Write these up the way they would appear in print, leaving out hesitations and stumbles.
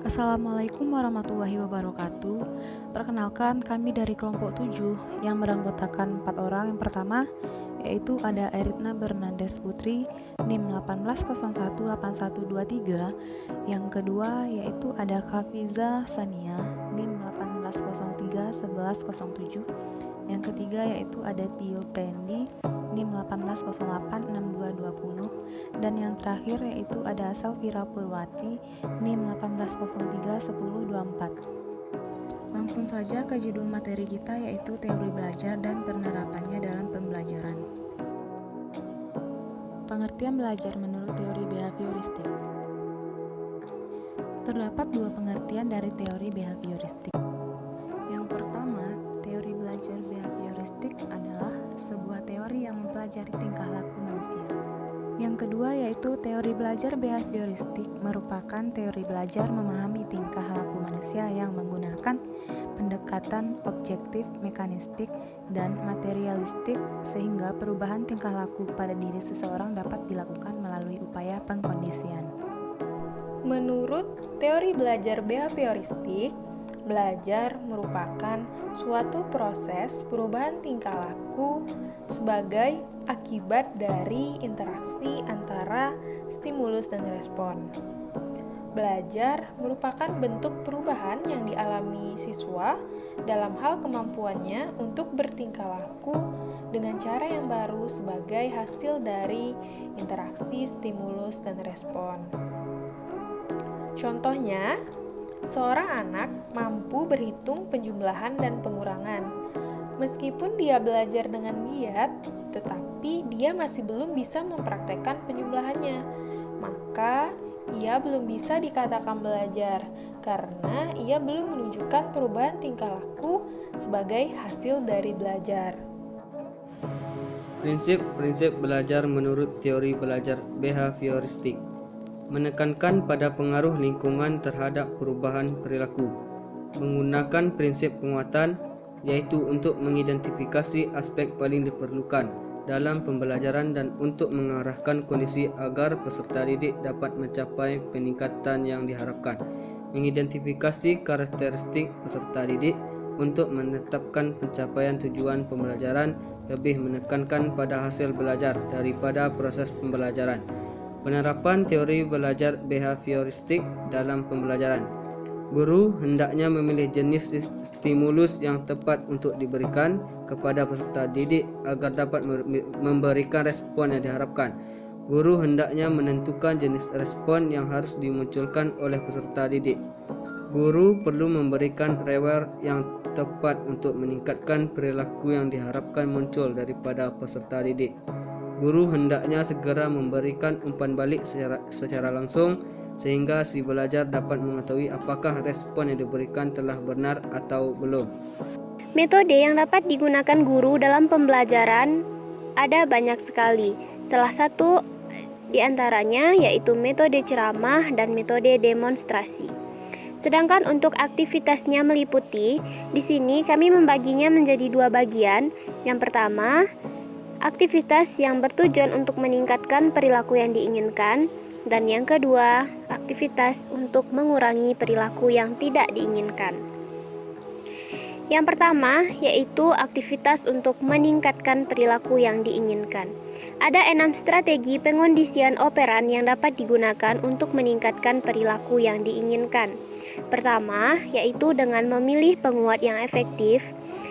Assalamualaikum warahmatullahi wabarakatuh. Perkenalkan, kami dari kelompok 7 yang beranggotakan 4 orang. Yang pertama yaitu ada Eritna Bernandes Putri NIM 18018123. Yang kedua yaitu ada Kafiza Sania NIM 18031107. Yang ketiga yaitu ada Tio Pendi NIM 18086220. Dan yang terakhir yaitu ada Selvira Purwati NIM 18031024. Langsung saja ke judul materi kita, yaitu teori belajar dan penerapannya dalam pembelajaran. Pengertian belajar menurut teori behavioristik. Terdapat dua pengertian dari teori behavioristik. Yang pertama, teori belajar behavioristik adalah sebuah teori yang mempelajari tingkah laku manusia. Yang kedua yaitu teori belajar behavioristik merupakan teori belajar memahami tingkah laku manusia yang menggunakan pendekatan objektif, mekanistik, dan materialistik sehingga perubahan tingkah laku pada diri seseorang dapat dilakukan melalui upaya pengkondisian. Menurut teori belajar behavioristik, belajar merupakan suatu proses perubahan tingkah laku sebagai akibat dari interaksi antara stimulus dan respon. Belajar merupakan bentuk perubahan yang dialami siswa dalam hal kemampuannya untuk bertingkah laku dengan cara yang baru sebagai hasil dari interaksi stimulus dan respon. Contohnya, seorang anak mampu berhitung penjumlahan dan pengurangan. Meskipun dia belajar dengan giat, tetapi dia masih belum bisa mempraktekkan penjumlahannya. Maka, ia belum bisa dikatakan belajar karena ia belum menunjukkan perubahan tingkah laku sebagai hasil dari belajar. Prinsip-prinsip belajar menurut teori belajar behavioristik menekankan pada pengaruh lingkungan terhadap perubahan perilaku, menggunakan prinsip penguatan, yaitu untuk mengidentifikasi aspek paling diperlukan dalam pembelajaran dan untuk mengarahkan kondisi agar peserta didik dapat mencapai peningkatan yang diharapkan, mengidentifikasi karakteristik peserta didik untuk menetapkan pencapaian tujuan pembelajaran, lebih menekankan pada hasil belajar daripada proses pembelajaran. Penerapan teori belajar behavioristik dalam pembelajaran. Guru hendaknya memilih jenis stimulus yang tepat untuk diberikan kepada peserta didik agar dapat memberikan respon yang diharapkan. Guru hendaknya menentukan jenis respon yang harus dimunculkan oleh peserta didik. Guru perlu memberikan reward yang tepat untuk meningkatkan perilaku yang diharapkan muncul daripada peserta didik. Guru hendaknya segera memberikan umpan balik secara langsung sehingga si belajar dapat mengetahui apakah respon yang diberikan telah benar atau belum. Metode yang dapat digunakan guru dalam pembelajaran ada banyak sekali. Salah satu di antaranya yaitu metode ceramah dan metode demonstrasi. Sedangkan untuk aktivitasnya meliputi, di sini kami membaginya menjadi dua bagian. Yang pertama, aktivitas yang bertujuan untuk meningkatkan perilaku yang diinginkan, dan yang kedua, aktivitas untuk mengurangi perilaku yang tidak diinginkan. Yang pertama, yaitu aktivitas untuk meningkatkan perilaku yang diinginkan. Ada 6 strategi pengondisian operan yang dapat digunakan untuk meningkatkan perilaku yang diinginkan. Pertama, yaitu dengan memilih penguat yang efektif.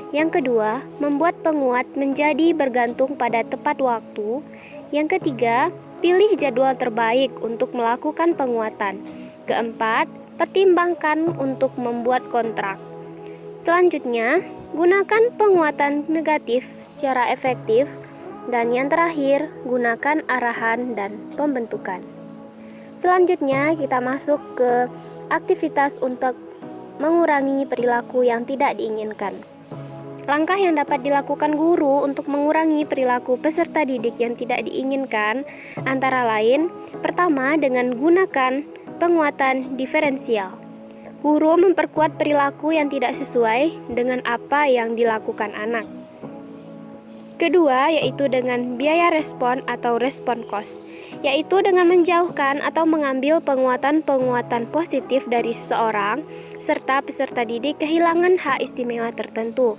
Yang kedua, membuat penguat menjadi bergantung pada tepat waktu. Yang ketiga, pilih jadwal terbaik untuk melakukan penguatan. Keempat, pertimbangkan untuk membuat kontrak. Selanjutnya, gunakan penguatan negatif secara efektif. Dan yang terakhir, gunakan arahan dan pembentukan. Selanjutnya, kita masuk ke aktivitas untuk mengurangi perilaku yang tidak diinginkan. Langkah yang dapat dilakukan guru untuk mengurangi perilaku peserta didik yang tidak diinginkan antara lain, pertama dengan gunakan penguatan diferensial. Guru memperkuat perilaku yang tidak sesuai dengan apa yang dilakukan anak. Kedua, yaitu dengan biaya respon atau respon cost, yaitu dengan menjauhkan atau mengambil penguatan-penguatan positif dari seseorang, serta peserta didik kehilangan hak istimewa tertentu.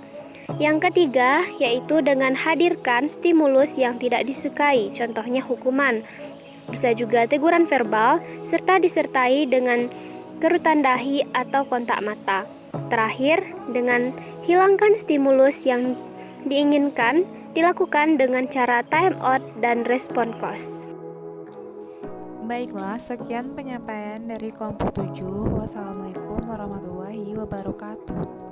Yang ketiga, yaitu dengan hadirkan stimulus yang tidak disukai, contohnya hukuman, bisa juga teguran verbal, serta disertai dengan kerutan dahi atau kontak mata. Terakhir, dengan hilangkan stimulus yang diinginkan, dilakukan dengan cara time out dan respon cost. Baiklah, sekian penyampaian dari kelompok 7. Wassalamualaikum warahmatullahi wabarakatuh.